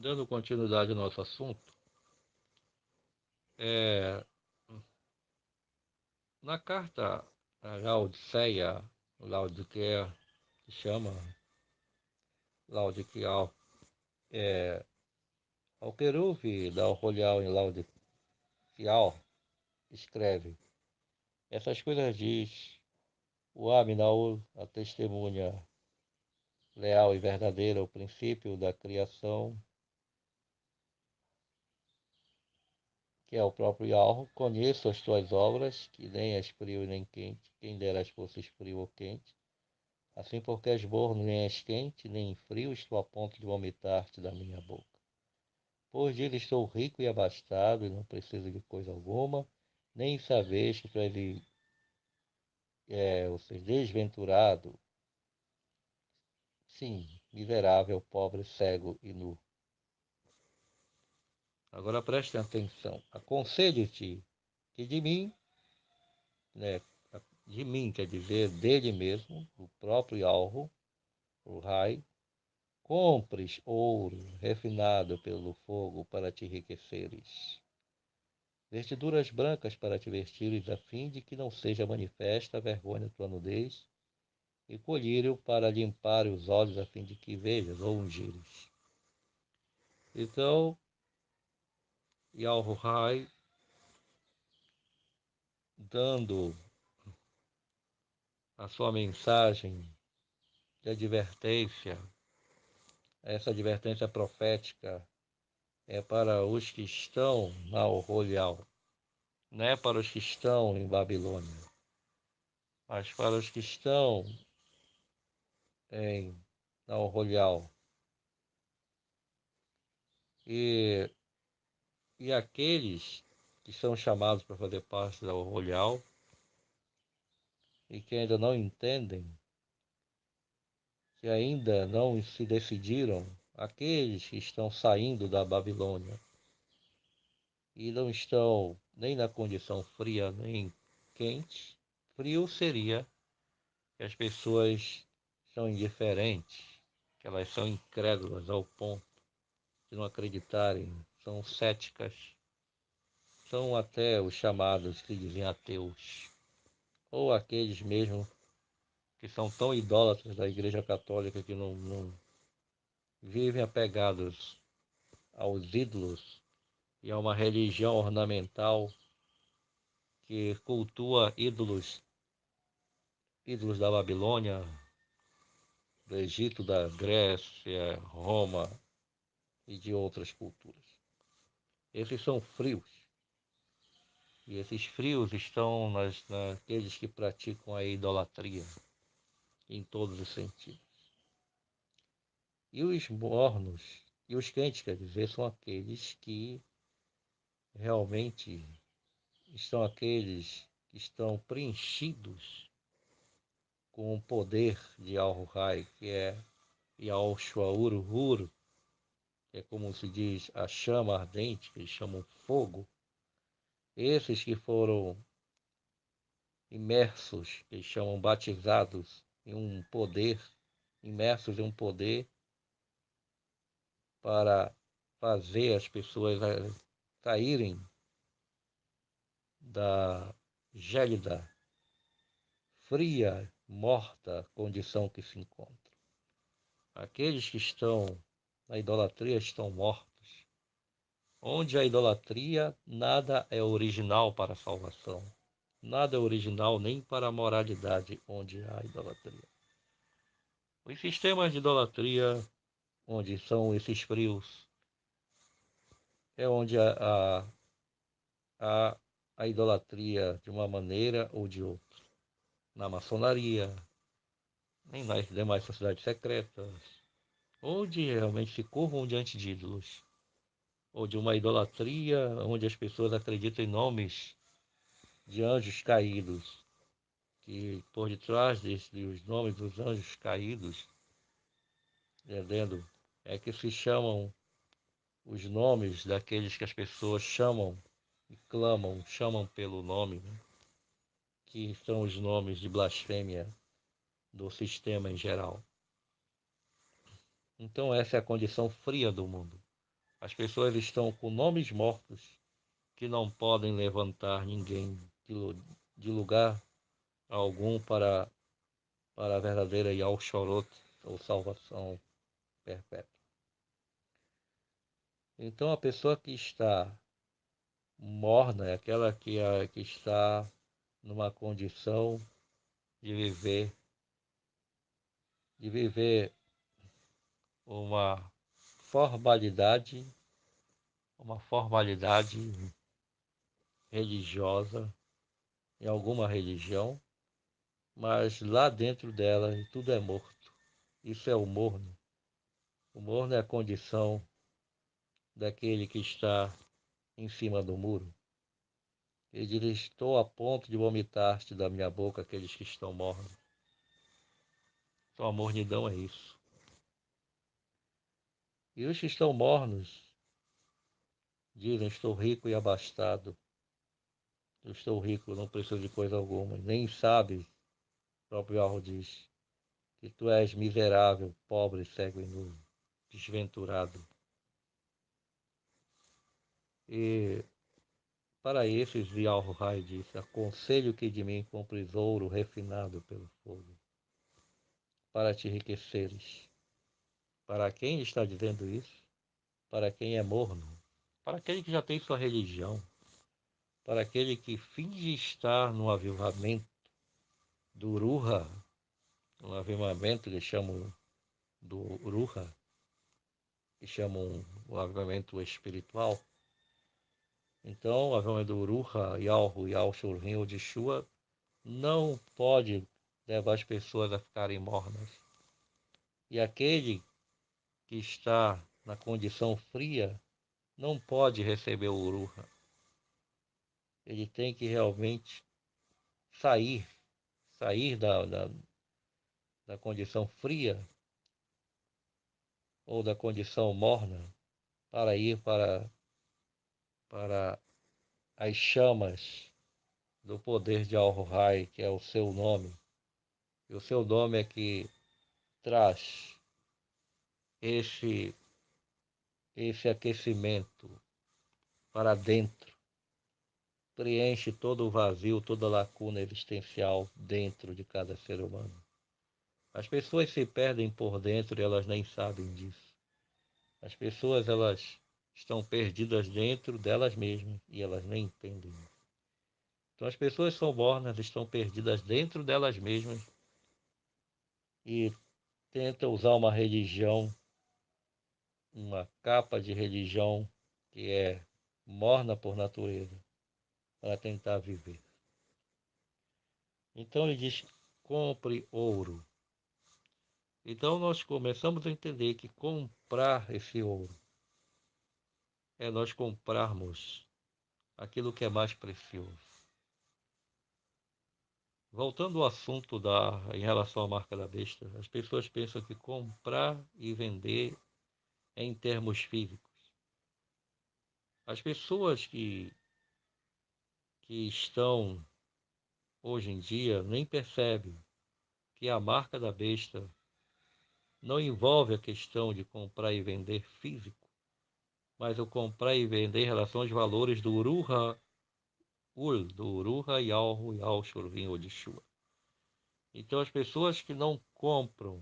Dando continuidade ao nosso assunto, é, na carta a Laodiceia, Laodiceia, que chama Laodiceal, ao querube da Orolial em Laodiceal, escreve: essas coisas diz o Aminaú, a testemunha leal e verdadeira, o princípio da criação, que é o próprio Yahweh. Conheço as tuas obras, que nem és frio nem quente, quem dera fosse frio ou quente. Assim porque és morno, nem és quente, nem frio, estou a ponto de vomitar-te da minha boca. Por dia estou rico e abastado, e não preciso de coisa alguma, nem sabeis que tu és, ou seja, desventurado, sim, miserável, pobre, cego e nu. Agora preste atenção. Aconselho-te que de mim, né, de mim quer dizer dele mesmo, o próprio Yahweh, o Rai, compres ouro refinado pelo fogo para te enriqueceres, vestiduras brancas para te vestires, a fim de que não seja manifesta a vergonha da tua nudez, e colírio para limpar os olhos, a fim de que vejas ou ungires. Então, Yahuwah, dando a sua mensagem de advertência, essa advertência profética é para os que estão na Orolial, não é para os que estão em Babilônia, mas para os que estão na Orolial. E, e aqueles que são chamados para fazer parte da Orolial e que ainda não entendem, que ainda não se decidiram, aqueles que estão saindo da Babilônia e não estão nem na condição fria nem quente. Frio seria que as pessoas são indiferentes, que elas são incrédulas ao ponto de não acreditarem, são céticas, são até os chamados que dizem ateus, ou aqueles mesmo que são tão idólatras da Igreja Católica que não vivem apegados aos ídolos e a uma religião ornamental que cultua ídolos da Babilônia, do Egito, da Grécia, Roma e de outras culturas. Esses são frios. E esses frios estão naqueles que praticam a idolatria em todos os sentidos. E os mornos, e os quentes, quer dizer, são aqueles que realmente estão aqueles que estão preenchidos com o poder de Al-Ruhai, que é Yahshua-Uru-Huru, que é como se diz a chama ardente, que eles chamam fogo. Esses que foram imersos, que eles chamam batizados em um poder, imersos em um poder para fazer as pessoas saírem da gélida, fria, morta condição que se encontra. Aqueles que estão na idolatria estão mortos. Onde a idolatria, nada é original para a salvação. Nada é original nem para a moralidade onde há idolatria. Os sistemas de idolatria, onde são esses frios, é onde a idolatria de uma maneira ou de outra. Na maçonaria, nem nas demais sociedades secretas, onde realmente se curvam diante de ídolos, ou de uma idolatria onde as pessoas acreditam em nomes de anjos caídos, que por detrás dos nomes dos anjos caídos, entendendo, é que se chamam os nomes daqueles que as pessoas chamam e clamam, chamam pelo nome, né? Que são os nomes de blasfêmia do sistema em geral. Então essa é a condição fria do mundo. As pessoas estão com nomes mortos que não podem levantar ninguém de lugar algum para a verdadeira Yalshorot, ou salvação perpétua. Então a pessoa que está morna é aquela que está numa condição de viver uma formalidade, uma formalidade religiosa em alguma religião, mas lá dentro dela tudo é morto. Isso é o morno. O morno é a condição daquele que está em cima do muro. Ele diz: estou a ponto de vomitar-te da minha boca aqueles que estão mornos. Então a mornidão é isso. E os que estão mornos dizem: estou rico e abastado. Eu estou rico, não preciso de coisa alguma. Nem sabe, o próprio Alvo diz, que tu és miserável, pobre, cego e nu, desventurado. E para esses, Rai disse: aconselho que de mim compres ouro refinado pelo fogo, para te enriqueceres. Para quem está dizendo isso? Para quem é morno, para aquele que já tem sua religião, para aquele que finge estar no avivamento do Uruha, um avivamento que chamam do Uruha, que chamam o avivamento espiritual. Então, o avivamento do Uruha, Yalhu, Yalshurrim ou de Shua não pode levar as pessoas a ficarem mornas. E aquele que está na condição fria não pode receber o Uruha. Ele tem que realmente sair, sair da condição fria ou da condição morna para ir para as chamas do poder de Al-Rai, que é o seu nome. E o seu nome é que traz esse, esse aquecimento para dentro, preenche todo o vazio, toda a lacuna existencial dentro de cada ser humano. As pessoas se perdem por dentro e elas nem sabem disso. As pessoas, elas estão perdidas dentro delas mesmas e elas nem entendem. Então as pessoas são mornas, estão perdidas dentro delas mesmas e tentam usar uma religião, uma capa de religião que é morna por natureza, para tentar viver. Então ele diz: compre ouro. Então nós começamos a entender que comprar esse ouro é nós comprarmos aquilo que é mais precioso. Voltando ao assunto em relação à marca da besta, as pessoas pensam que comprar e vender é em termos físicos. As pessoas que estão hoje em dia nem percebem que a marca da besta não envolve a questão de comprar e vender físico, mas o comprar e vender em relação aos valores do Uruha Ul, do Uruha Yalhu Yal Shurvim Odishua. Então as pessoas que não compram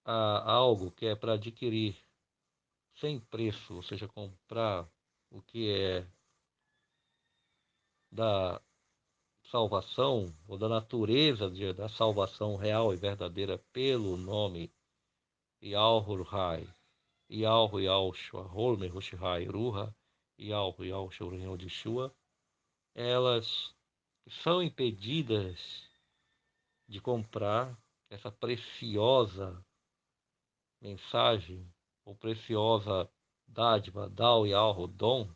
algo que é para adquirir sem preço, ou seja, comprar o que é da salvação ou da natureza da salvação real e verdadeira pelo nome Yalhurhai, Yalhu Yalshua, Holmer Hushai Ruha, Yalhu Yalshurin Odishua, elas são impedidas de comprar essa preciosa mensagem, ou preciosa dádiva, Dao Yao Dom,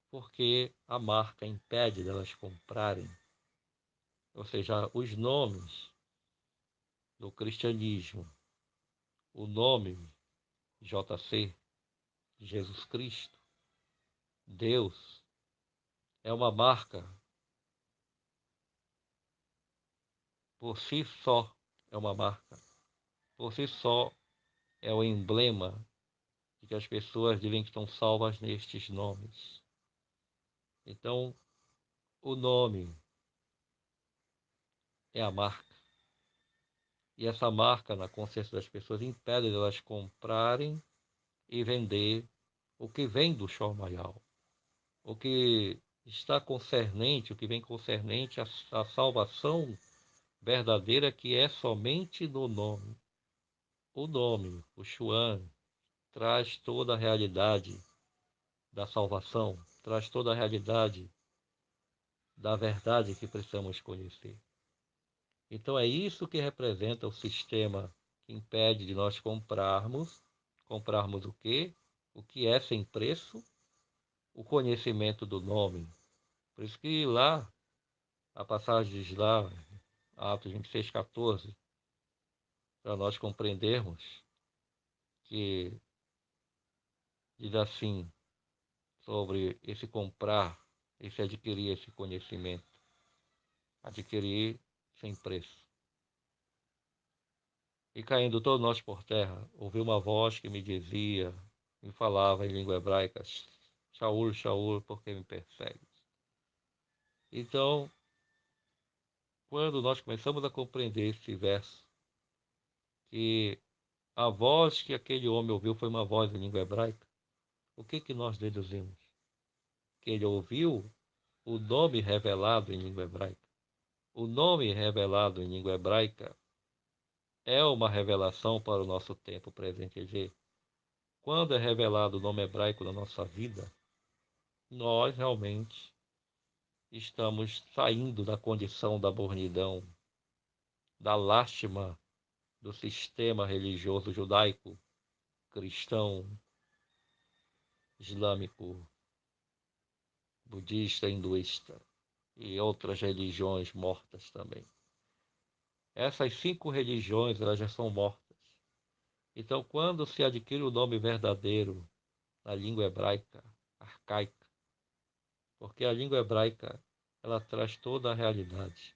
porque a marca impede delas comprarem. Ou seja, os nomes do cristianismo, o nome JC, Jesus Cristo, Deus, é uma marca por si só, é uma marca por si só, é o emblema de que as pessoas dizem que estão salvas nestes nomes. Então, o nome é a marca. E essa marca, na consciência das pessoas, impede elas comprarem e vender o que vem do Shomayal, o que está concernente, o que vem concernente à salvação verdadeira que é somente no nome. O nome, o Xuan, traz toda a realidade da salvação, traz toda a realidade da verdade que precisamos conhecer. Então é isso que representa o sistema que impede de nós comprarmos o quê? O que é sem preço? O conhecimento do nome. Por isso que lá, a passagem diz lá, Atos 26:14, para nós compreendermos que diz assim, sobre esse comprar, esse adquirir esse conhecimento, adquirir sem preço. E caindo todos nós por terra, ouvi uma voz que me dizia, me falava em língua hebraica, Shaul, Shaul, por que me persegues? Então, quando nós começamos a compreender esse verso, que a voz que aquele homem ouviu foi uma voz em língua hebraica, o que que nós deduzimos? Que ele ouviu o nome revelado em língua hebraica. O nome revelado em língua hebraica é uma revelação para o nosso tempo presente. Quer dizer, quando é revelado o nome hebraico na nossa vida, nós realmente estamos saindo da condição da mornidão, da lástima do sistema religioso judaico, cristão, islâmico, budista, hinduísta e outras religiões mortas também. Essas 5 religiões, elas já são mortas. Então, quando se adquire o nome verdadeiro na língua hebraica, arcaica, porque a língua hebraica, ela traz toda a realidade.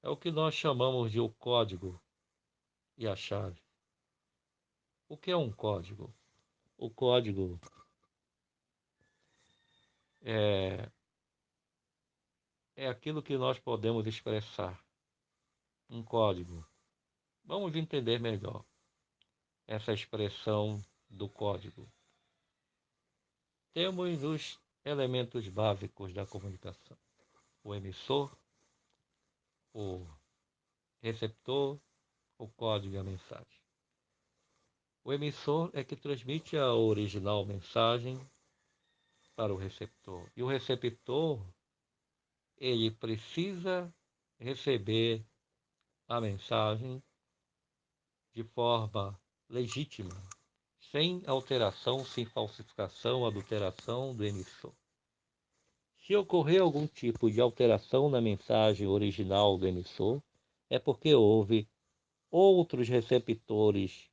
É o que nós chamamos de o código e a chave. O que é um código? O código é, é aquilo que nós podemos expressar. Um código. Vamos entender melhor essa expressão do código. Temos os elementos básicos da comunicação: o emissor, o receptor, o código e a mensagem. O emissor é que transmite a original mensagem para o receptor. E o receptor, ele precisa receber a mensagem de forma legítima, sem alteração, sem falsificação, adulteração do emissor. Se ocorrer algum tipo de alteração na mensagem original do emissor, é porque houve outros receptores,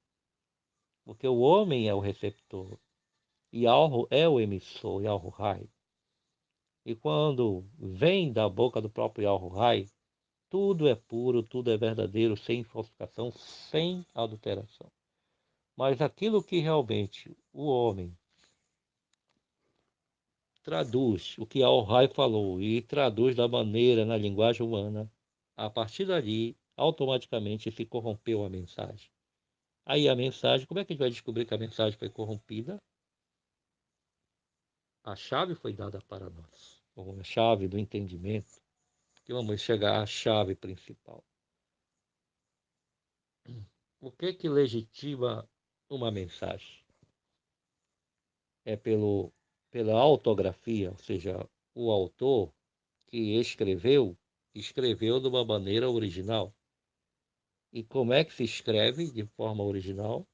porque o homem é o receptor e Alro é o emissor, Yalro-Hai. E quando vem da boca do próprio Yalro-Hai, tudo é puro, tudo é verdadeiro, sem falsificação, sem adulteração. Mas aquilo que realmente o homem traduz, o que Al-Rai falou, e traduz da maneira, na linguagem humana, a partir dali, automaticamente se corrompeu a mensagem. Aí a mensagem, como é que a gente vai descobrir que a mensagem foi corrompida? A chave foi dada para nós, como a chave do entendimento, que vamos chegar à chave principal. O que que legitima uma mensagem? É pela autografia, ou seja, o autor que escreveu de uma maneira original. e como é que se escreve de forma original,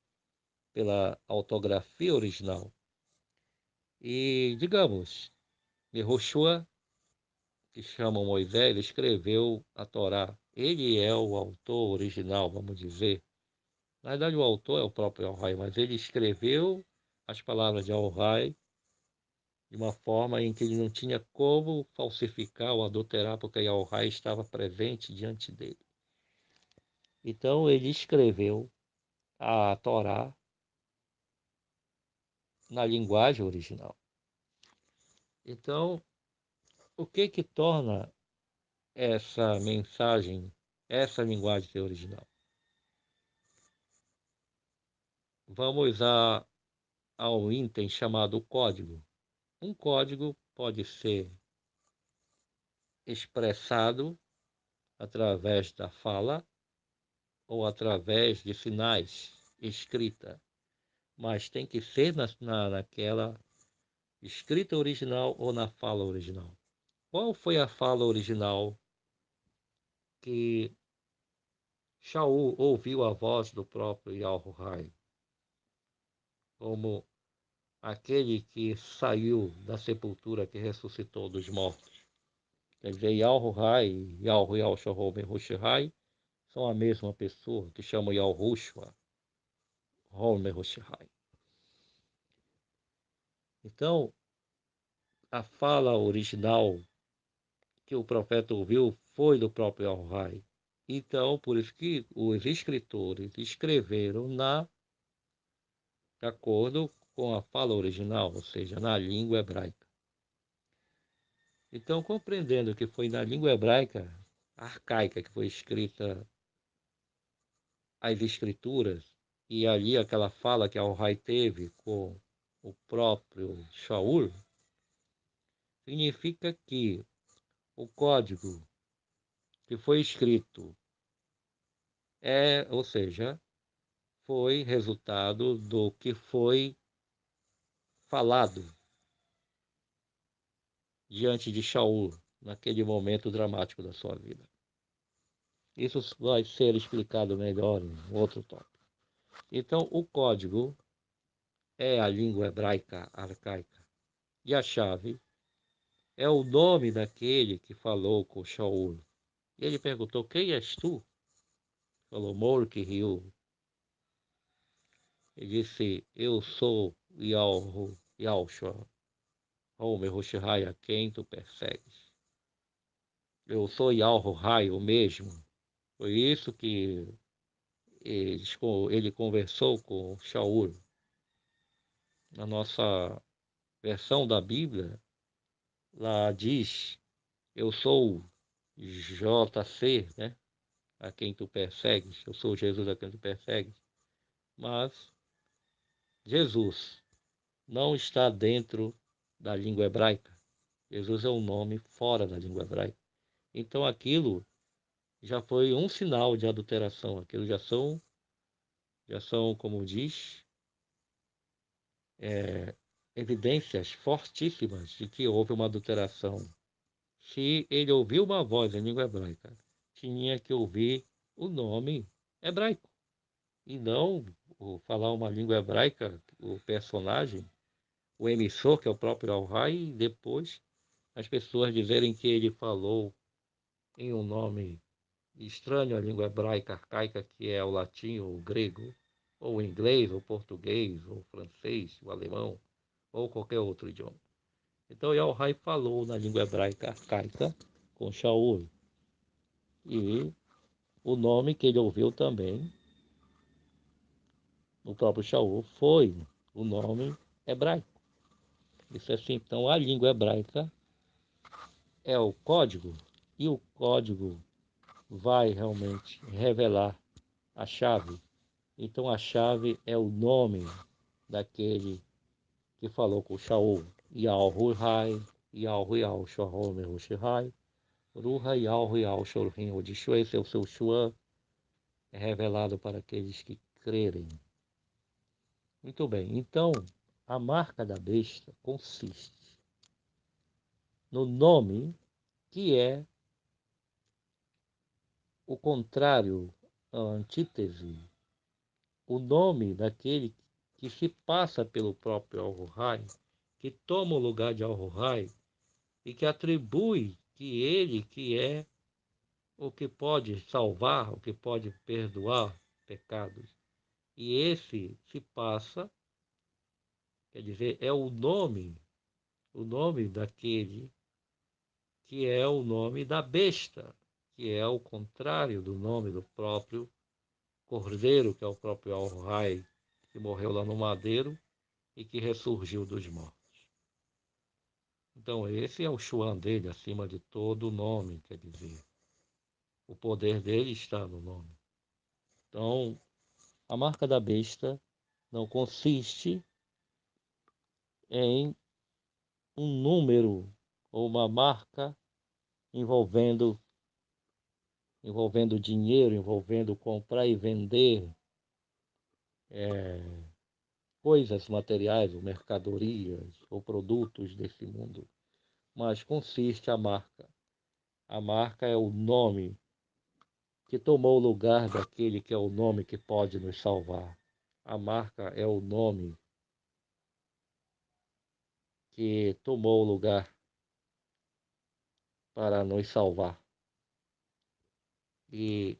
pela ortografia original. E, digamos, Yehoshua, que chama Moisés, ele escreveu a Torá. Ele é o autor original, vamos dizer. Na verdade, o autor é o próprio Al-Rai, mas ele escreveu as palavras de Al-Rai de uma forma em que ele não tinha como falsificar ou adulterar, porque Al-Rai estava presente diante dele. Então, ele escreveu a Torá na linguagem original. Então, o que que torna essa mensagem, essa linguagem ser original? Vamos ao item chamado código. Um código pode ser expressado através da fala ou através de sinais, escrita, mas tem que ser naquela escrita original ou na fala original. Qual foi a fala original que Shaul ouviu a voz do próprio Yahuwah, como aquele que saiu da sepultura, que ressuscitou dos mortos? Quer dizer, Yahuwah e Yahushua Ben Hoshai são a mesma pessoa, que chama Yahushua Ben Hoshai. Então, a fala original que o profeta ouviu foi do próprio Yahuwah. Então, por isso que os escritores escreveram de acordo com a fala original, ou seja, na língua hebraica. Então, compreendendo que foi na língua hebraica arcaica que foi escrita as escrituras, e ali aquela fala que Al-Rai teve com o próprio Shaul, significa que o código que foi escrito ou seja, foi resultado do que foi falado diante de Shaul naquele momento dramático da sua vida. Isso vai ser explicado melhor em outro tópico. Então, o código é a língua hebraica arcaica. E a chave é o nome daquele que falou com Shaul. E ele perguntou: quem és tu? Falou: Morque Rio. Ele disse: eu sou Yahushua, Homer Hoshai, a quem tu persegues. Eu sou Yahuwah, o mesmo. Foi isso que ele conversou com Shaul. Na nossa versão da Bíblia, lá diz: eu sou JC, né? A quem tu persegues. Eu sou Jesus a quem tu persegues. Mas Jesus não está dentro da língua hebraica. Jesus é um nome fora da língua hebraica. Então aquilo já foi um sinal de adulteração. Aquilo já são, como diz, evidências fortíssimas de que houve uma adulteração. Se ele ouviu uma voz em língua hebraica, tinha que ouvir o nome hebraico e não falar uma língua hebraica, o personagem, o emissor, que é o próprio Al-Rai, e depois as pessoas dizerem que ele falou em um nome estranho à língua hebraica arcaica, que é o latim, ou o grego, ou o inglês, ou o português, ou o francês, o alemão, ou qualquer outro idioma. Então Yahuwah falou na língua hebraica arcaica com Shaul. E o nome que ele ouviu também, o próprio Shaul, foi o nome hebraico. Isso assim, então a língua hebraica é o código, e o código vai realmente revelar a chave. Então a chave é o nome daquele que falou com Shaul. Yahuwah, Yahuwah, Shahomer, Hoshai, Ruha, Yahuwah, Shorrim, Odishua, esse é o seu Shua, é revelado para aqueles que crerem. Muito bem, então a marca da besta consiste no nome que é o contrário a antítese, o nome daquele que se passa pelo próprio Al-Ruhai, que toma o lugar de Al-Ruhai e que atribui que ele que é o que pode salvar, o que pode perdoar pecados. E esse se passa, quer dizer, é o nome daquele que é o nome da besta, que é o contrário do nome do próprio Cordeiro, que é o próprio Al-Rai, que morreu lá no madeiro e que ressurgiu dos mortos. Então esse é o Chuan dele, acima de todo nome, quer dizer, o poder dele está no nome. Então, a marca da besta não consiste em um número ou uma marca envolvendo dinheiro, envolvendo comprar e vender coisas materiais, ou mercadorias, ou produtos desse mundo, mas consiste a marca. A marca é o nome que tomou o lugar daquele que é o nome que pode nos salvar. A marca é o nome que tomou o lugar para nos salvar e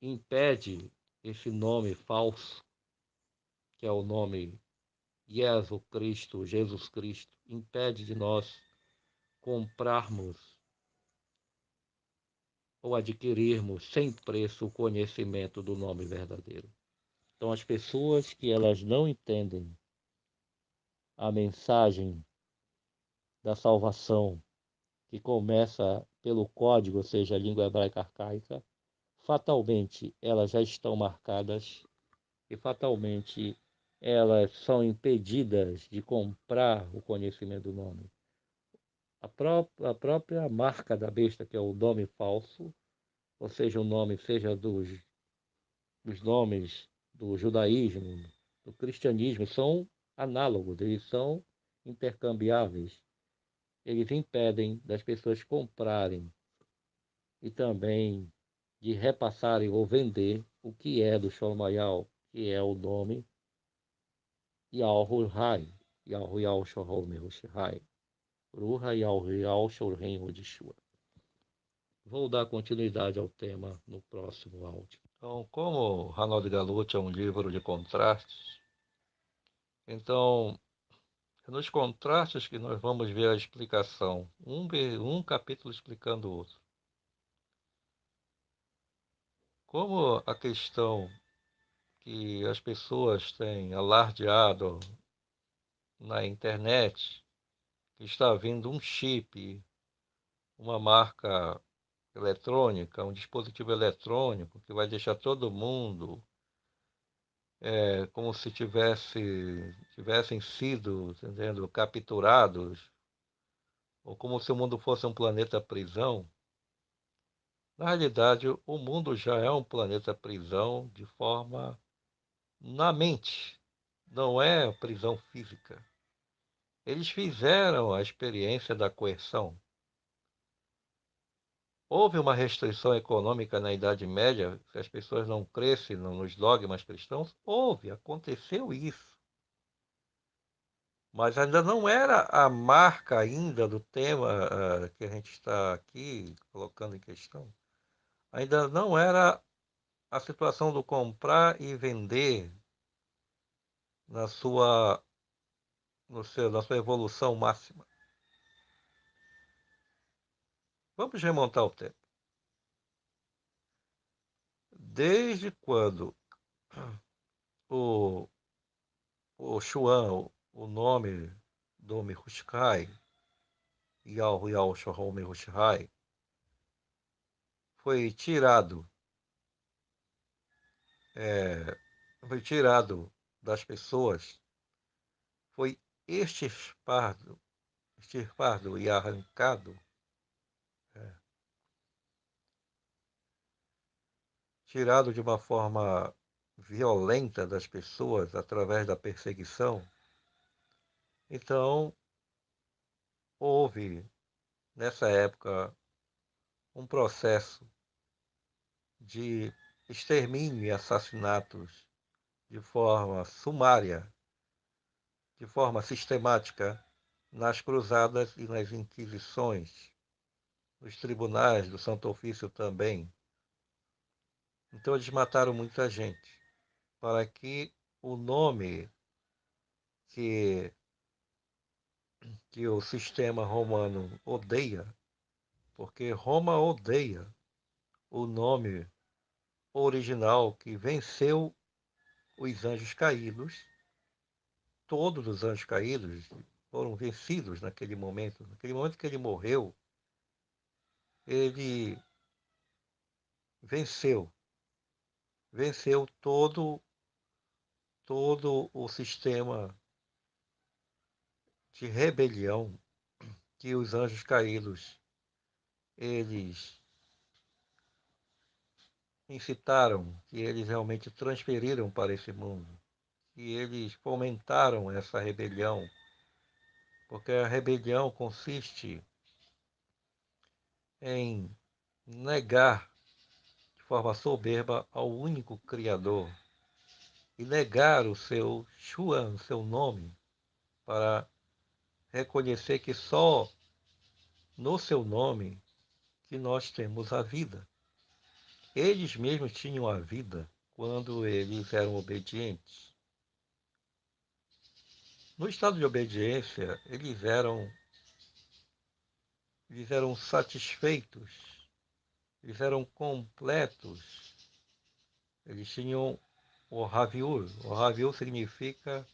impede esse nome falso, que é o nome Jesus Cristo, impede de nós comprarmos ou adquirirmos sem preço o conhecimento do nome verdadeiro. Então, as pessoas que elas não entendem a mensagem da salvação, que começa pelo código, ou seja, a língua hebraica arcaica, fatalmente elas já estão marcadas e fatalmente elas são impedidas de comprar o conhecimento do nome. A própria marca da besta, que é o nome falso, ou seja, o nome seja dos nomes do judaísmo, do cristianismo, são análogos, eles são intercambiáveis. Eles impedem das pessoas comprarem e também de repassarem ou vender o que é do Shlomayal, que é o nome Yahweh, Yahweh Shohol Mehushai, Ruha Yahweh Shorhen Odishua. Vou dar continuidade ao tema no próximo áudio. Então, como Ranald Galut é um livro de contrastes, então é nos contrastes que nós vamos ver a explicação, um capítulo explicando o outro. Como a questão que as pessoas têm alardeado na internet, que está vindo um chip, uma marca eletrônica, um dispositivo eletrônico que vai deixar todo mundo como se tivessem sido, entendendo, capturados, ou como se o mundo fosse um planeta prisão. Na realidade, o mundo já é um planeta prisão de forma na mente, não é prisão física. Eles fizeram a experiência da coerção. Houve uma restrição econômica na Idade Média, se as pessoas não crescem nos dogmas cristãos? Houve, aconteceu isso. Mas ainda não era a marca ainda do tema que a gente está aqui colocando em questão. Ainda não era a situação do comprar e vender na sua, na sua evolução máxima. Vamos remontar o tempo. Desde quando o, o Xuan, o nome do Mihushkai, Yao Yao Shohou Mihushkai, foi tirado, é, foi tirado das pessoas, foi extirpado, extirpado e arrancado, é, tirado de uma forma violenta das pessoas através da perseguição. Então, houve, nessa época, um processo de extermínio e assassinatos de forma sumária, de forma sistemática, nas cruzadas e nas inquisições, nos tribunais do Santo Ofício também. Então eles mataram muita gente, para que o nome que, que o sistema romano odeia, porque Roma odeia o nome original que venceu os anjos caídos, todos os anjos caídos foram vencidos naquele momento. Naquele momento que ele morreu, ele venceu, venceu todo o sistema de rebelião que os anjos caídos eles incitaram, que eles realmente transferiram para esse mundo, que eles fomentaram essa rebelião, porque a rebelião consiste em negar de forma soberba ao único Criador e negar o seu Xuan, o seu nome, para reconhecer que só no seu nome que nós temos a vida. Eles mesmos tinham a vida quando eles eram obedientes. No estado de obediência, eles eram satisfeitos, eles eram completos, eles tinham o Raviur. O Raviur significa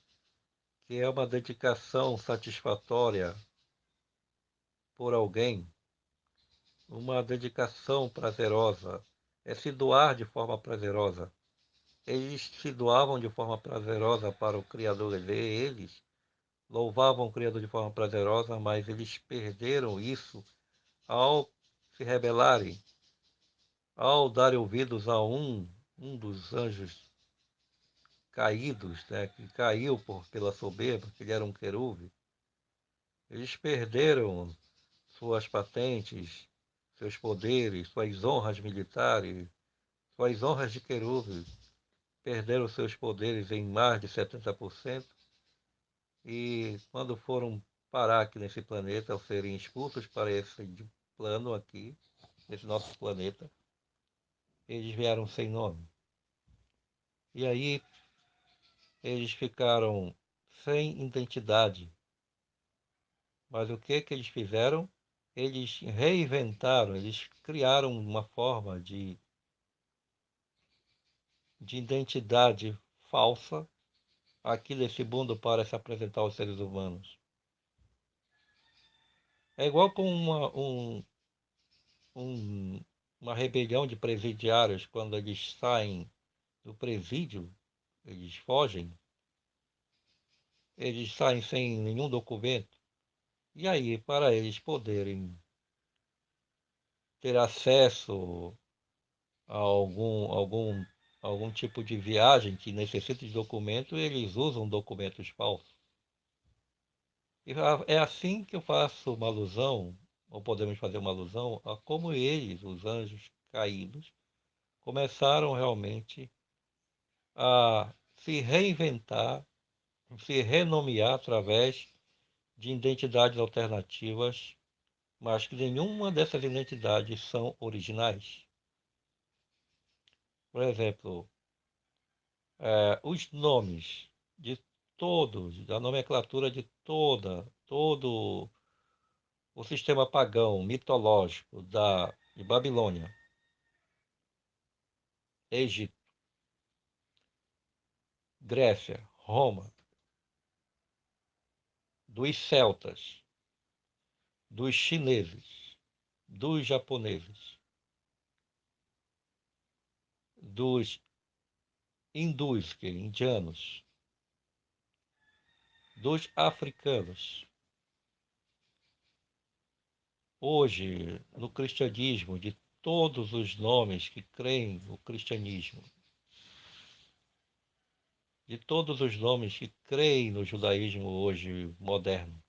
que é uma dedicação satisfatória por alguém, uma dedicação prazerosa, é se doar de forma prazerosa. Eles se doavam de forma prazerosa para o Criador deles, louvavam o Criador de forma prazerosa, mas eles perderam isso ao se rebelarem, ao darem ouvidos a um dos anjos caídos, né, que caiu pela soberba, que ele era um querube. Eles perderam suas patentes, seus poderes, suas honras militares, suas honras de querube, perderam seus poderes em mais de 70%, e quando foram parar aqui nesse planeta, ao serem expulsos para esse plano aqui, esse nosso planeta, eles vieram sem nome. E aí eles ficaram sem identidade. Mas o que que eles fizeram? Eles reinventaram, eles criaram uma forma de identidade falsa aqui nesse mundo para se apresentar aos seres humanos. É igual com um, uma rebelião de presidiários, quando eles saem do presídio, eles fogem, eles saem sem nenhum documento. E aí, para eles poderem ter acesso a algum tipo de viagem que necessite de documento, eles usam documentos falsos. E é assim que eu faço uma alusão, ou podemos fazer uma alusão, a como eles, os anjos caídos, começaram realmente a se reinventar, se renomear através de identidades alternativas, mas que nenhuma dessas identidades são originais. Por exemplo, os nomes de todos, da nomenclatura de todo o sistema pagão, mitológico de Babilônia, Egito, Grécia, Roma, dos celtas, dos chineses, dos japoneses, dos hindus, que indianos, dos africanos. Hoje, no cristianismo, de todos os nomes que creem no cristianismo, de todos os nomes que creem no judaísmo hoje moderno,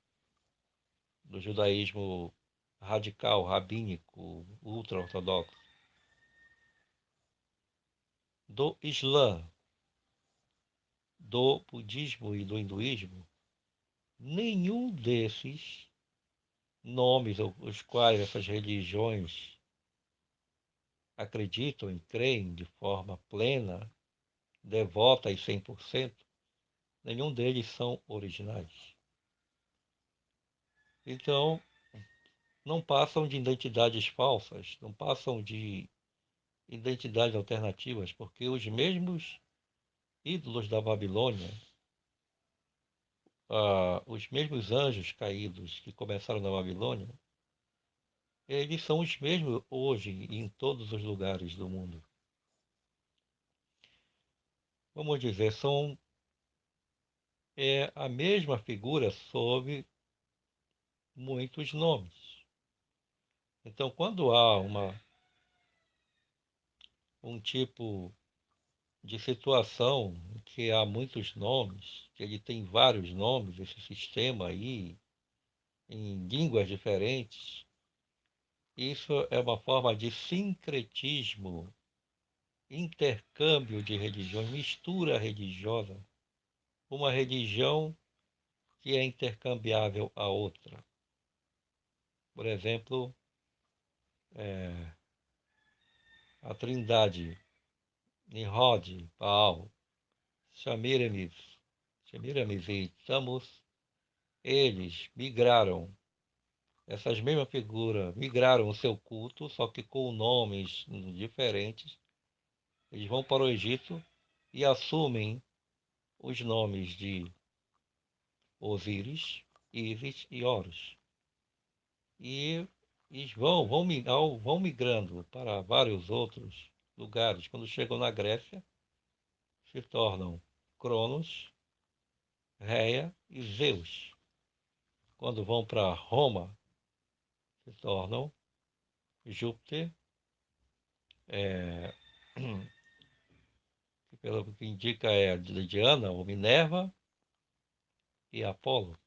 do judaísmo radical, rabínico, ultra-ortodoxo, do Islã, do budismo e do hinduísmo, nenhum desses nomes, os quais essas religiões acreditam e creem de forma plena, devota e 100%, nenhum deles são originais. Então, não passam de identidades falsas, não passam de identidades alternativas, porque os mesmos ídolos da Babilônia, os mesmos anjos caídos que começaram na Babilônia, eles são os mesmos hoje em todos os lugares do mundo. Vamos dizer, são a mesma figura sob muitos nomes. Então, quando há um tipo de situação em que há muitos nomes, que ele tem vários nomes, esse sistema aí, em línguas diferentes, isso é uma forma de sincretismo, intercâmbio de religiões, mistura religiosa, uma religião que é intercambiável a outra. Por exemplo, a Trindade, Nimrod, Baal, Semiramis, Semiramis e Tammuz, eles migraram, essas mesmas figuras migraram o seu culto, só que com nomes diferentes. Eles vão para o Egito e assumem os nomes de Osíris, Ísis e Horus. E eles vão migrando para vários outros lugares. Quando chegam na Grécia, se tornam Cronos, Réia e Zeus. Quando vão para Roma, se tornam Júpiter, é, que pelo que indica é Diana ou Minerva e Apolo.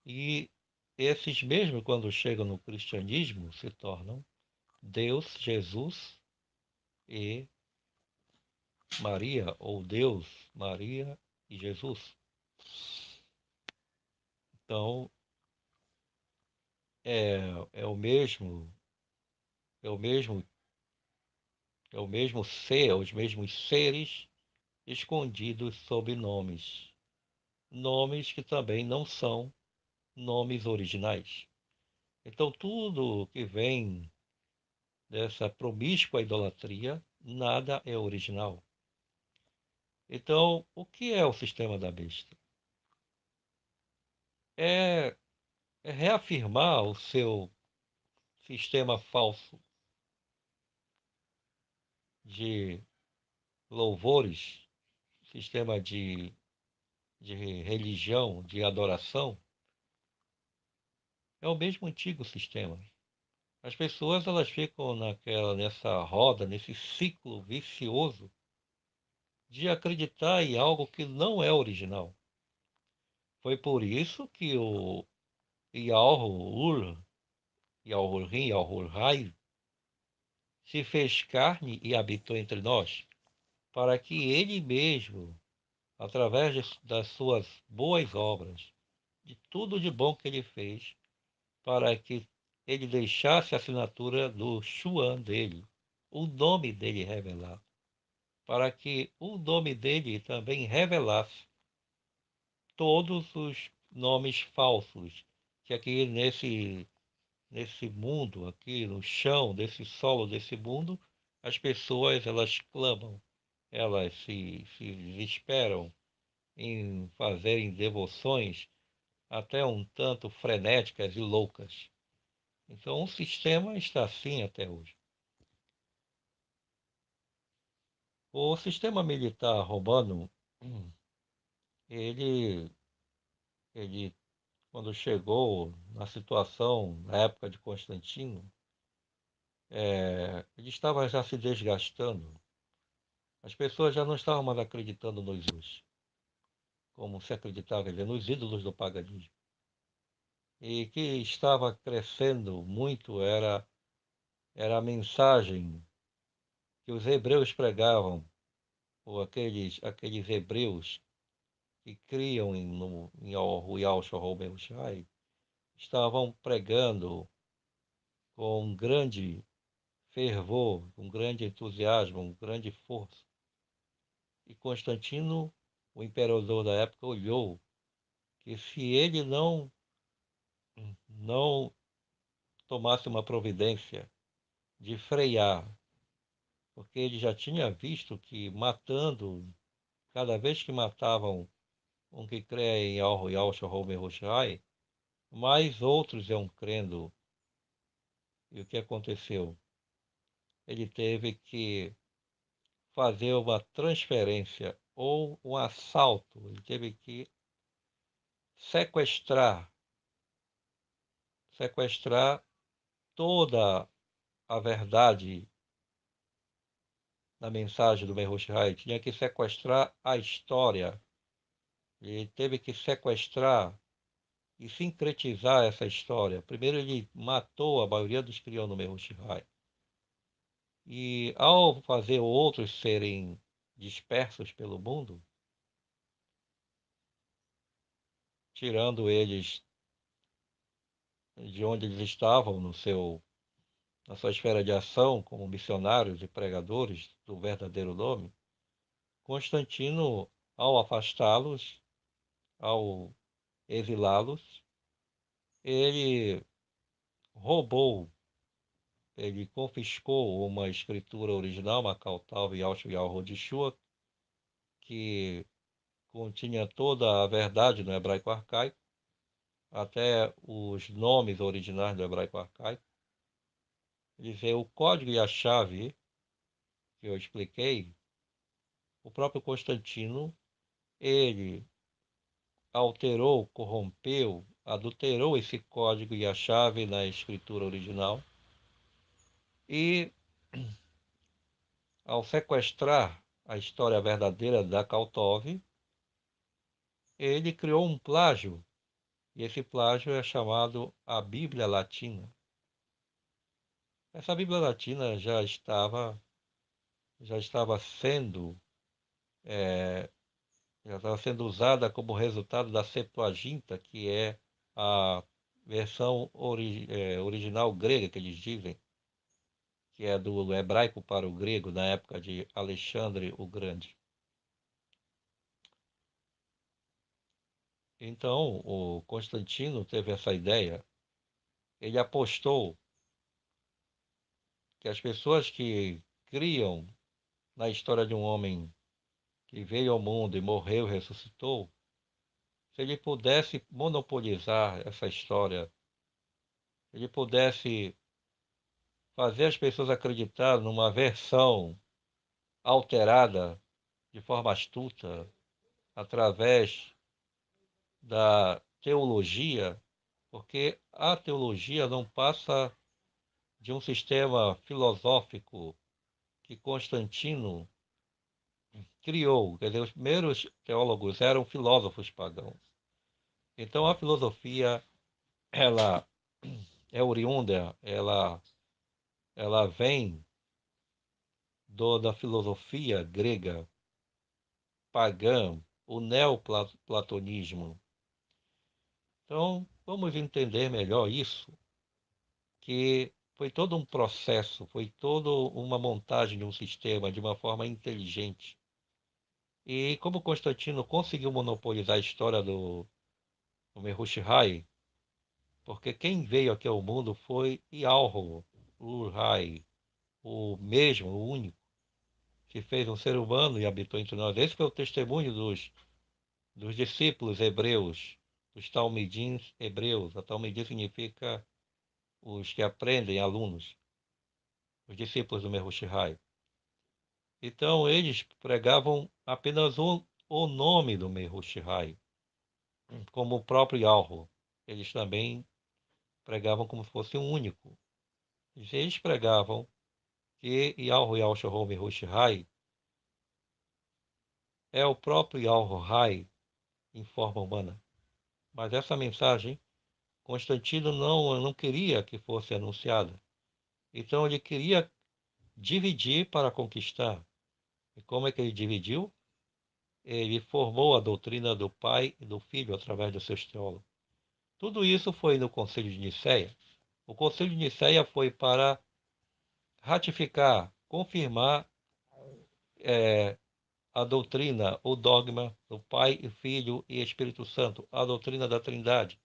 E esses mesmos, quando chegam no cristianismo, se tornam Deus, Jesus e Maria, ou Deus, Maria e Jesus. Então, é, é o mesmo, é o mesmo, é o mesmo ser, os mesmos seres escondidos sob nomes. Nomes que também não são nomes originais. Então, tudo que vem dessa promíscua idolatria, nada é original. Então, o que é o sistema da besta? É, é reafirmar o seu sistema falso de louvores, sistema de religião, de adoração, é o mesmo antigo sistema. As pessoas elas ficam nessa roda, nesse ciclo vicioso de acreditar em algo que não é original. Foi por isso que o Yahweh, Yahweh, Yahweh se fez carne e habitou entre nós, para que ele mesmo, através das suas boas obras, de tudo de bom que ele fez, para que ele deixasse a assinatura do Xuan dele, o nome dele revelar, para que o nome dele também revelasse todos os nomes falsos que aqui nesse mundo, aqui no chão, desse solo desse mundo, as pessoas elas clamam, elas se desesperam em fazerem devoções até um tanto frenéticas e loucas. Então o sistema está assim até hoje. O sistema militar romano, ele, ele quando chegou na situação, na época de Constantino, ele estava já se desgastando. As pessoas já não estavam mais acreditando nos Jesus, como se acreditava, quer dizer, nos ídolos do paganismo. E que estava crescendo muito era a mensagem que os hebreus pregavam, ou aqueles hebreus que criam em Yahushua Ben estavam pregando com um grande fervor, um grande entusiasmo, um grande força. E Constantino, o imperador da época, olhou que se ele não tomasse uma providência de frear, porque ele já tinha visto que matando, cada vez que matavam um que crê em Yahushua, mais outros iam crendo. E o que aconteceu? Ele teve que fazer uma transferência ou um assalto, ele teve que sequestrar, sequestrar toda a verdade da mensagem do Mehushai, tinha que sequestrar a história, ele teve que sequestrar e sincretizar essa história. Primeiro ele matou a maioria dos criou no Mehushai, e ao fazer outros serem dispersos pelo mundo, tirando eles de onde eles estavam na sua esfera de ação como missionários e pregadores do verdadeiro nome, Constantino, ao afastá-los, ao exilá-los, ele roubou, ele confiscou uma escritura original, Macautal e Rodishua, que continha toda a verdade no hebraico arcaico, até os nomes originais do hebraico arcaico. Dizer o código e a chave que eu expliquei, o próprio Constantino, ele alterou, corrompeu, adulterou esse código e a chave na escritura original e, ao sequestrar a história verdadeira da Kautov, ele criou um plágio, e esse plágio é chamado a Bíblia Latina. Essa Bíblia Latina já estava sendo é, já estava sendo usada como resultado da Septuaginta, que é a versão original grega que eles dizem, que é do hebraico para o grego na época de Alexandre o Grande. Então, o Constantino teve essa ideia, ele apostou que as pessoas que criam na história de um homem que veio ao mundo e morreu e ressuscitou, se ele pudesse monopolizar essa história, ele pudesse fazer as pessoas acreditar numa versão alterada de forma astuta através da teologia, porque a teologia não passa de um sistema filosófico que Constantino criou. Quer dizer, os primeiros teólogos eram filósofos pagãos. Então a filosofia, ela é oriunda, ela vem da filosofia grega pagã, o neoplatonismo. Então, vamos entender melhor isso, que foi todo um processo, foi toda uma montagem de um sistema de uma forma inteligente. E como Constantino conseguiu monopolizar a história do Mehushai, porque quem veio aqui ao mundo foi Ialro, o Rai, o mesmo, o único, que fez um ser humano e habitou entre nós. Esse foi o testemunho dos discípulos hebreus, dos talmidins hebreus. A talmidim significa os que aprendem, alunos, os discípulos do Mehushai. Então eles pregavam apenas o nome do Mehushai, como o próprio Yahweh. Eles também pregavam como se fosse um único. Eles pregavam que Yahweh Yahshua Mehushai é o próprio Yahweh em forma humana. Mas essa mensagem Constantino não queria que fosse anunciada. Então ele queria dividir para conquistar. E como é que ele dividiu? Ele formou a doutrina do Pai e do Filho através dos seus teólogos. Tudo isso foi no Concílio de Nicéia. O Concílio de Nicéia foi para ratificar, confirmar a doutrina, o dogma do Pai, Filho e Espírito Santo, a doutrina da Trindade.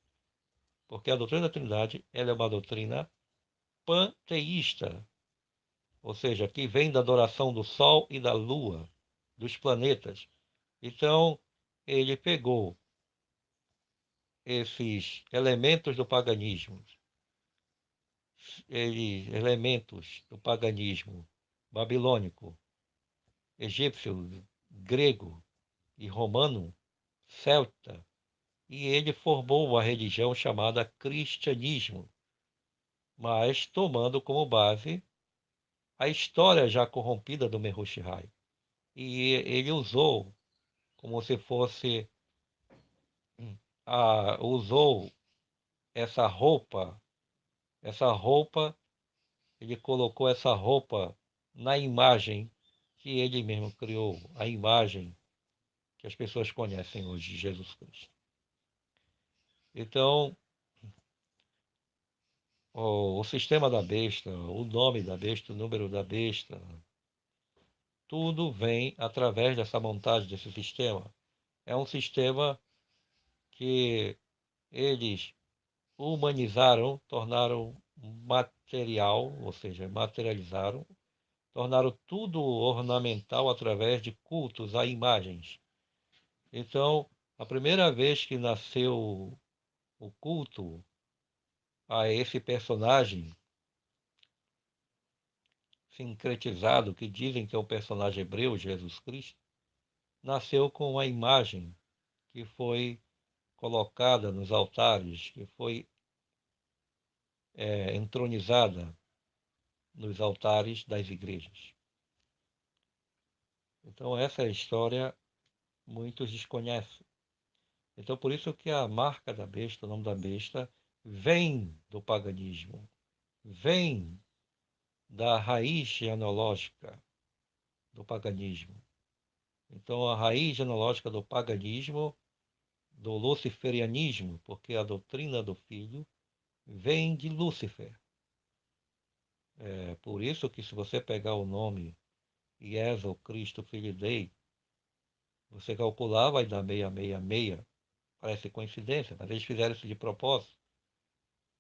Porque a doutrina da Trindade ela é uma doutrina panteísta, ou seja, que vem da adoração do Sol e da Lua, dos planetas. Então, ele pegou esses elementos do paganismo, elementos do paganismo babilônico, egípcio, grego e romano, celta, e ele formou uma religião chamada cristianismo, mas tomando como base a história já corrompida do Mehushai. E ele usou como se fosse usou essa roupa, ele colocou essa roupa na imagem que ele mesmo criou, a imagem que as pessoas conhecem hoje de Jesus Cristo. Então, o sistema da besta, o nome da besta, o número da besta, tudo vem através dessa montagem desse sistema. É um sistema que eles humanizaram, tornaram material, ou seja, materializaram, tornaram tudo ornamental através de cultos a imagens. Então, a primeira vez que nasceu o culto a esse personagem sincretizado, que dizem que é um personagem hebreu, Jesus Cristo, nasceu com uma imagem que foi colocada nos altares, que foi entronizada nos altares das igrejas. Então essa é a história muitos desconhecem. Então por isso que a marca da besta, o nome da besta, vem do paganismo, vem da raiz genealógica do paganismo. Então a raiz genealógica do paganismo, do luciferianismo, porque a doutrina do Filho vem de Lúcifer. É por isso que se você pegar o nome Iesa, o Cristo, Filho Dei, você calcular vai dar 666. Parece coincidência, mas eles fizeram isso de propósito,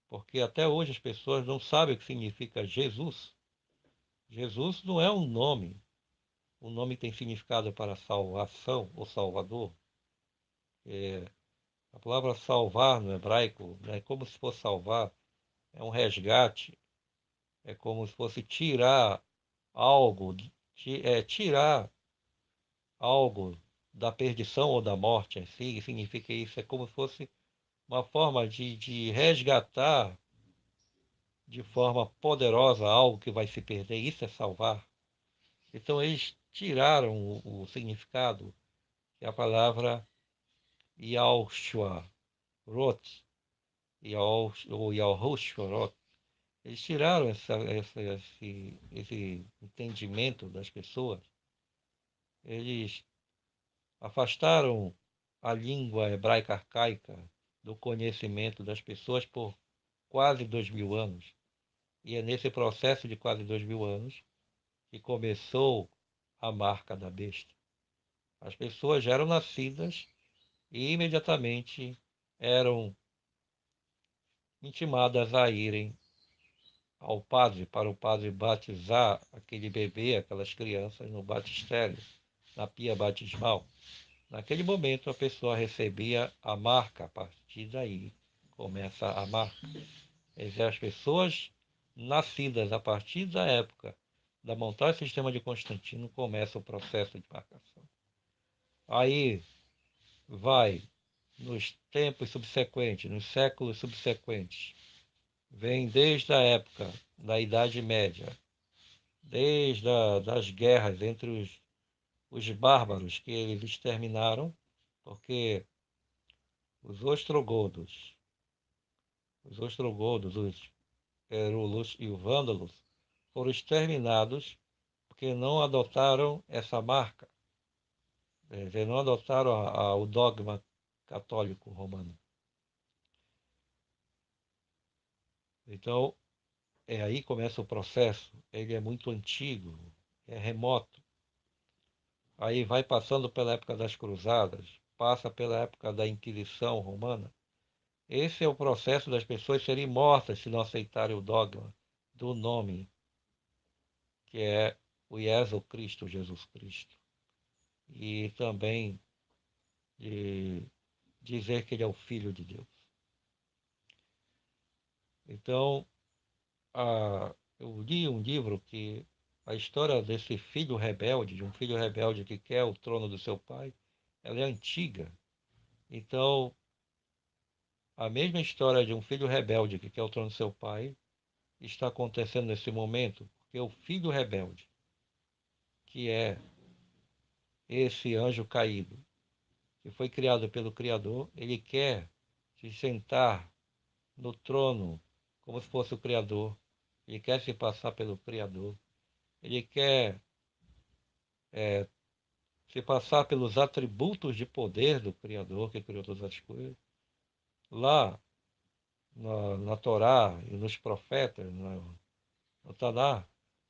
porque até hoje as pessoas não sabem o que significa Jesus. Jesus não é um nome. O nome tem significado para salvação ou salvador. É, a palavra salvar no hebraico é como se fosse salvar, é um resgate, é como se fosse tirar algo, tirar algo da perdição ou da morte em si, significa isso, é como se fosse uma forma de resgatar de forma poderosa algo que vai se perder, isso é salvar. Então eles tiraram o significado, que é a palavra Yahushua, Rot, ou Yahushua, eles tiraram esse entendimento das pessoas, eles afastaram a língua hebraica arcaica do conhecimento das pessoas por quase 2000 anos. E é nesse processo de quase 2000 anos que começou a marca da besta. As pessoas já eram nascidas e imediatamente eram intimadas a irem ao padre, para o padre batizar aquele bebê, aquelas crianças no batistério, na pia batismal. Naquele momento a pessoa recebia a marca, a partir daí começa a marca. As pessoas nascidas a partir da época da montagem do sistema de Constantino começa o processo de marcação. Aí vai nos tempos subsequentes, nos séculos subsequentes, vem desde a época da Idade Média, desde das guerras entre os bárbaros que eles exterminaram, porque os ostrogodos, os Herulos e os Vândalos foram exterminados porque não adotaram essa marca, não adotaram o dogma católico romano. Então, aí começa o processo, ele é muito antigo, é remoto. Aí vai passando pela época das cruzadas, passa pela época da Inquisição romana. Esse é o processo das pessoas serem mortas se não aceitarem o dogma do nome, que é o Jesus Cristo, Jesus Cristo. E também de dizer que ele é o Filho de Deus. Então, eu li um livro que a história desse filho rebelde, de um filho rebelde que quer o trono do seu pai, ela é antiga. Então, a mesma história de um filho rebelde que quer o trono do seu pai está acontecendo nesse momento, porque o filho rebelde, que é esse anjo caído, que foi criado pelo Criador, ele quer se sentar no trono como se fosse o Criador. Ele quer se passar pelo Criador. Ele quer se passar pelos atributos de poder do Criador, que criou todas as coisas. Lá na Torá e nos profetas, no Taná,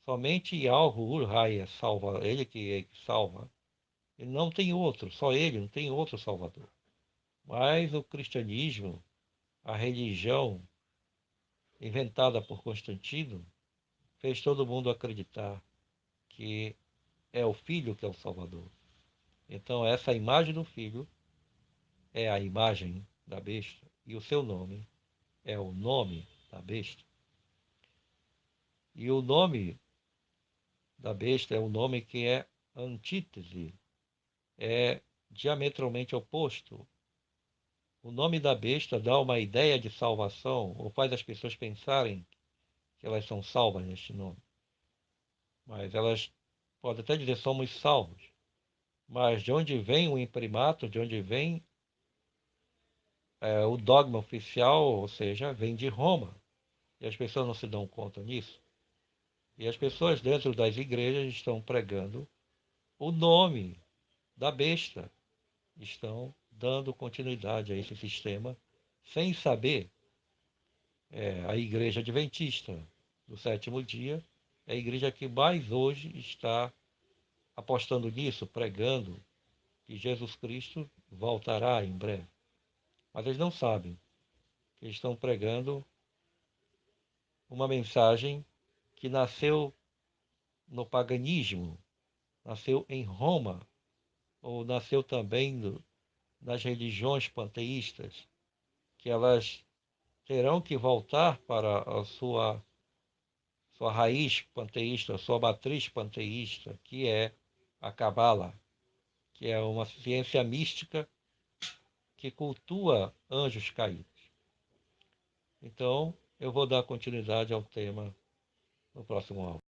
somente Yahweh Ur-Hai salva, ele que salva. Ele não tem outro, só ele, não tem outro salvador. Mas o cristianismo, a religião inventada por Constantino, fez todo mundo acreditar que é o Filho que é o Salvador. Então, essa imagem do Filho é a imagem da besta, e o seu nome é o nome da besta. E o nome da besta é um nome que é antítese, é diametralmente oposto. O nome da besta dá uma ideia de salvação, ou faz as pessoas pensarem que elas são salvas neste nome. Mas elas podem até dizer somos salvos. Mas de onde vem o imprimato, de onde vem o dogma oficial, ou seja, vem de Roma. E as pessoas não se dão conta nisso. E as pessoas dentro das igrejas estão pregando o nome da besta, estão dando continuidade a esse sistema, sem saber. A igreja adventista do sétimo dia é a igreja que mais hoje está apostando nisso, pregando que Jesus Cristo voltará em breve. Mas eles não sabem que eles estão pregando uma mensagem que nasceu no paganismo, nasceu em Roma, ou nasceu também nas religiões panteístas, que elas terão que voltar para a sua raiz panteísta, sua matriz panteísta, que é a Cabala, que é uma ciência mística que cultua anjos caídos. Então, eu vou dar continuidade ao tema no próximo áudio.